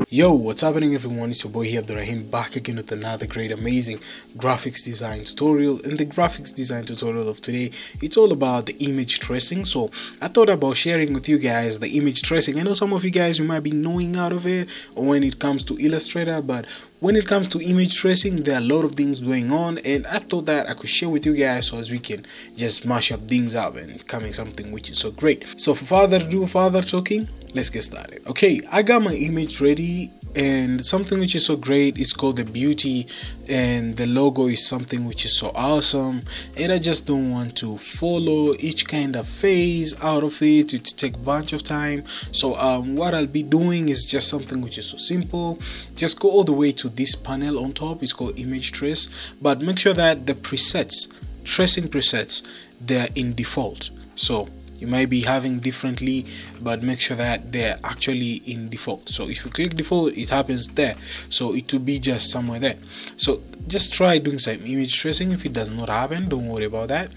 Yo, what's happening everyone? It's your boy here, Abdurrahim, back again with another great amazing graphics design tutorial. In the graphics design tutorial of today, it's all about the image tracing. So I thought about sharing with you guys the image tracing. I know some of you guys, you might be knowing out of it or when it comes to Illustrator, but when it comes to image tracing, there are a lot of things going on, and I thought that I could share with you guys so as we can just mash up things up and coming something which is so great. So for further ado, further talking, let's get started. Okay, I got my image ready, and something which is so great is called the beauty, and the logo is something which is so awesome, and I just don't want to follow each kind of phase out of it. It take a bunch of time. So what I'll be doing is just something which is so simple. Just go all the way to this panel on top. It's called image trace, but make sure that the presets, tracing presets, they're in default. So you might be having differently, but make sure that they're actually in default. So if you click default, it happens there, so it will be just somewhere there. So just try doing some image tracing. If it does not happen, don't worry about that,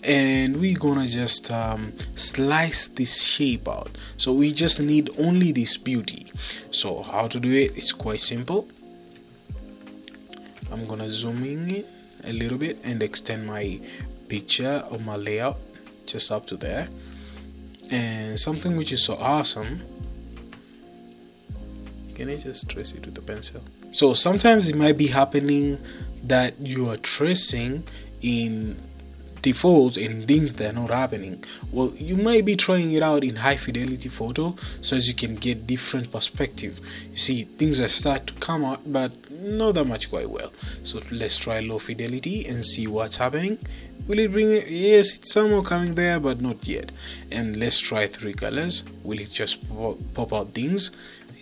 and we're gonna just slice this shape out. So we just need only this beauty. So how to do it? It's quite simple. I'm gonna zoom in a little bit and extend my picture or my layout just up to there. And something which is so awesome, can I just trace it with a pencil? So sometimes it might be happening that you are tracing in default and things that are not happening. Well, you might be trying it out in high fidelity photo so as you can get different perspective. You see, things are start to come out, but not that much quite well. So let's try low fidelity and see what's happening. Will it bring it? Yes, it's somehow coming there, but not yet. And let's try 3 colors. Will it just pop out things?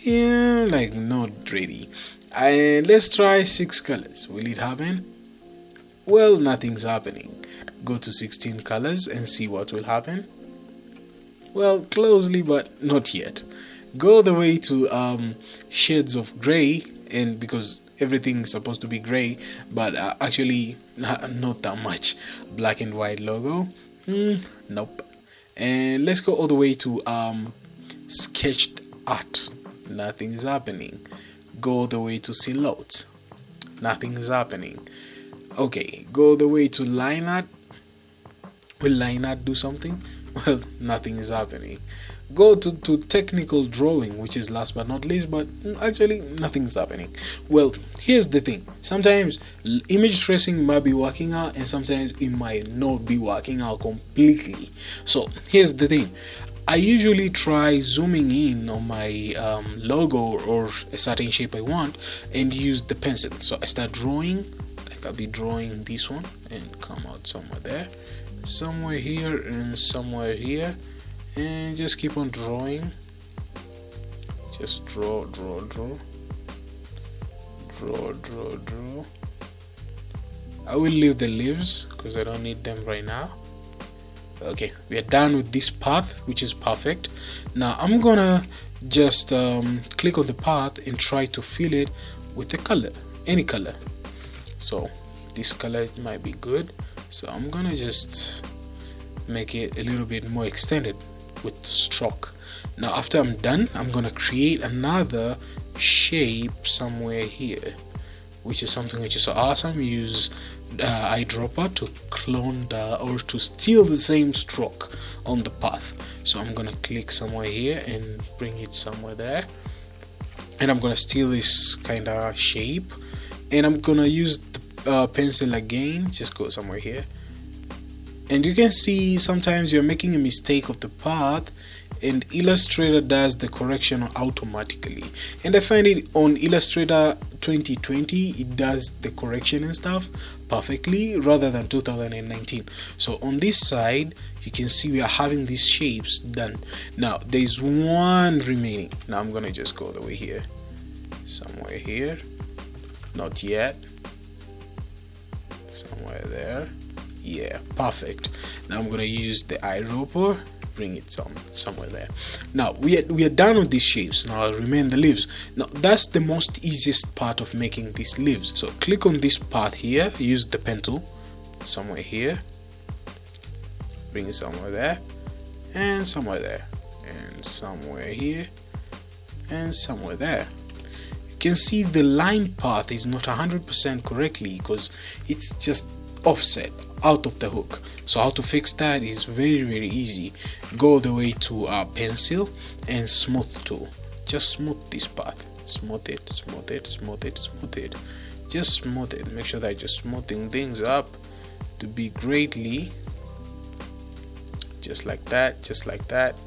Yeah, like not really. And let's try 6 colors. Will it happen? Well, nothing's happening. Go to 16 colors and see what will happen. Well, closely, but not yet. Go the way to shades of gray, and because everything is supposed to be gray, but actually not that much. Black and white logo, nope. And let's go all the way to sketched art. Nothing is happening. Go all the way to silhouette. Nothing is happening. Okay, go all the way to line art. Will line art do something? Well, nothing is happening. Go to technical drawing, which is last but not least, but actually nothing is happening. Well, here's the thing. Sometimes image tracing might be working out, and sometimes it might not be working out completely. So here's the thing. I usually try zooming in on my logo or a certain shape I want and use the pencil. So I start drawing, like I'll be drawing this one and come out somewhere there, somewhere here, and somewhere here, and just keep on drawing. Just draw. I will leave the leaves because I don't need them right now. Okay, we are done with this path, which is perfect. Now I'm gonna just click on the path and try to fill it with a color, any color. So this color might be good, so I'm gonna just make it a little bit more extended with stroke. Now after I'm done, I'm gonna create another shape somewhere here, which is something which is so awesome. Use eyedropper to clone or to steal the same stroke on the path. So I'm gonna click somewhere here and bring it somewhere there, and I'm gonna steal this kind of shape, and I'm gonna use the pencil again. Just go somewhere here, and you can see sometimes you're making a mistake of the path, and Illustrator does the correction automatically, and I find it on Illustrator 2020 it does the correction and stuff perfectly rather than 2019. So on this side you can see we are having these shapes done. Now there's one remaining. Now I'm gonna just go the way here, somewhere here, not yet, somewhere there. Yeah, perfect. Now I'm gonna use the eyedropper, bring it somewhere there. Now we are done with these shapes. Now I'll remain the leaves. Now that's the most easiest part of making these leaves. So click on this part here, use the pen tool somewhere here, bring it somewhere there, and somewhere there, and somewhere here, and somewhere there. You can see the line path is not 100% correctly because it's just offset out of the hook. So how to fix that is very easy. Go all the way to pencil and smooth tool. Just smooth this path. Smooth it, smooth it, smooth it, smooth it. Just smooth it. Make sure that you're smoothing things up to be greatly. Just like that, just like that.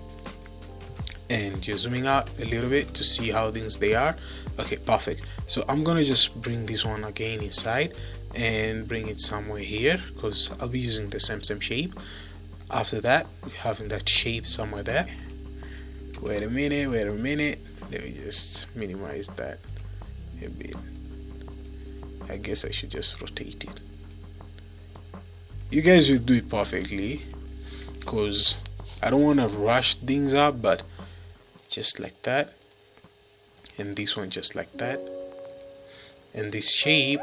And you're zooming out a little bit to see how things they are. Okay, perfect. So I'm gonna just bring this one again inside and bring it somewhere here because I'll be using the same shape. After that, we're having that shape somewhere there. Wait a minute, let me just minimize that a bit. I guess I should just rotate it. You guys will do it perfectly because I don't want to rush things up, but just like that, and this one just like that, and this shape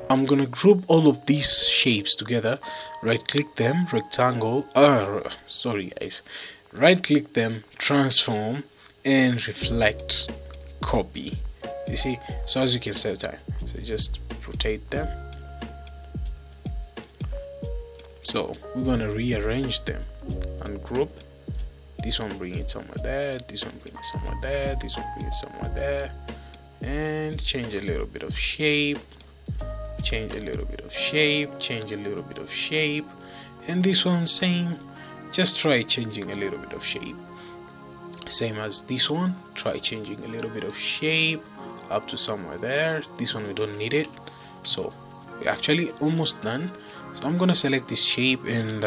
I'm gonna group all of these shapes together, right click them, rectangle, sorry guys, right click them, transform and reflect, copy. You see, so as you can save time, so just rotate them. So we're gonna rearrange them and group. This one bring it somewhere there, this one bring it somewhere there, this one bring it somewhere there, and change a little bit of shape, change a little bit of shape, change a little bit of shape, and this one same, just try changing a little bit of shape. Same as this one, try changing a little bit of shape up to somewhere there. This one we don't need it, so we're actually almost done. So I'm gonna select this shape and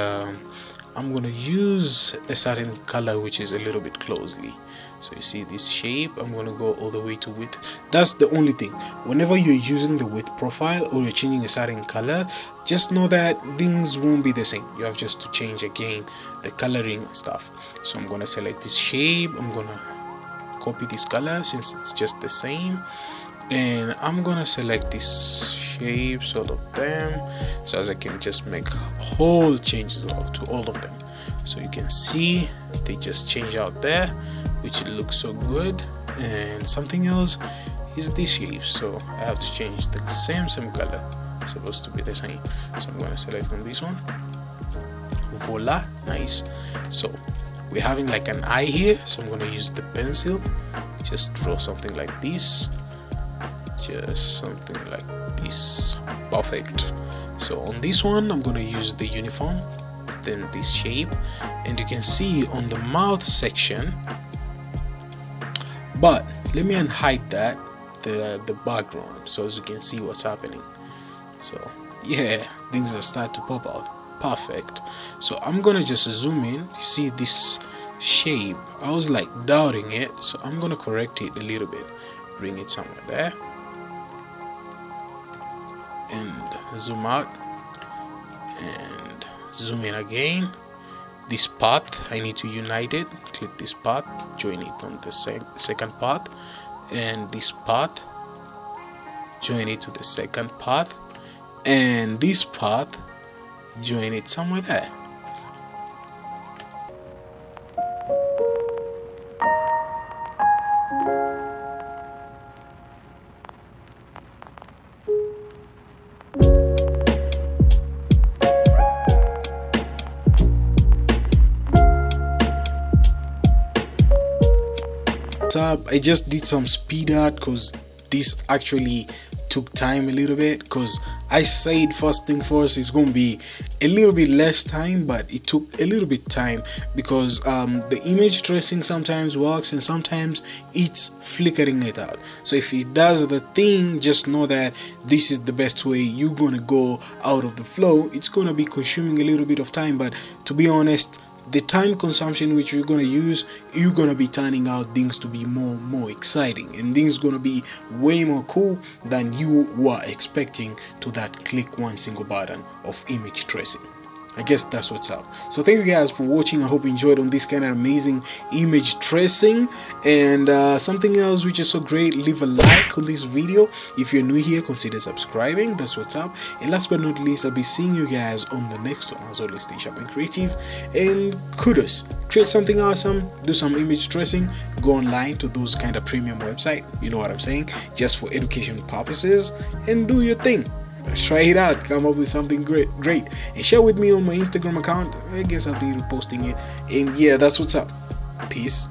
I'm gonna use a certain color which is a little bit closely. So you see this shape, I'm gonna go all the way to width. That's the only thing. Whenever you're using the width profile or you're changing a certain color, just know that things won't be the same. You have just to change again the coloring and stuff. So I'm gonna select this shape, I'm gonna copy this color since it's just the same, and I'm gonna select these shapes, all of them, so as I can just make whole changes to all of them. So you can see they just change out there, which it looks so good. And something else is this shape, so I have to change the same color. It's supposed to be the same, so I'm gonna select on this one. Voila, nice. So we're having like an eye here, so I'm gonna use the pencil, just draw something like this, just something like this. Perfect. So on this one I'm gonna use the uniform, then this shape, and you can see on the mouth section, but let me unhide that, the background, so as you can see what's happening. So yeah, things are start to pop out. Perfect. So I'm gonna just zoom in. You see this shape, I was like doubting it, so I'm gonna correct it a little bit, bring it somewhere there, and zoom out and zoom in again. This path I need to unite it, click this path, join it on the second path, and this path, join it to the second path, and this path, join it somewhere there. I just did some speed art because this actually took time a little bit, because I said first thing first it's gonna be a little bit less time, but it took a little bit time because the image tracing sometimes works and sometimes it's flickering it out. So if it does the thing, just know that this is the best way you're gonna go out of the flow. It's gonna be consuming a little bit of time, but to be honest, the time consumption which you're gonna use, you're gonna be turning out things to be more exciting, and things gonna be way more cool than you were expecting to that click one single button of image tracing. I guess that's what's up. So thank you guys for watching. I hope you enjoyed on this kind of amazing image tracing. And something else which is so great, leave a like on this video. If you're new here, consider subscribing. That's what's up. And last but not least, I'll be seeing you guys on the next one. As always, stay sharp and creative, and kudos. Create something awesome, do some image tracing, go online to those kind of premium website, you know what I'm saying, just for education purposes, and do your thing. Try it out, come up with something great, and share with me on my Instagram account. I guess I'll be reposting it. And yeah, that's what's up. Peace.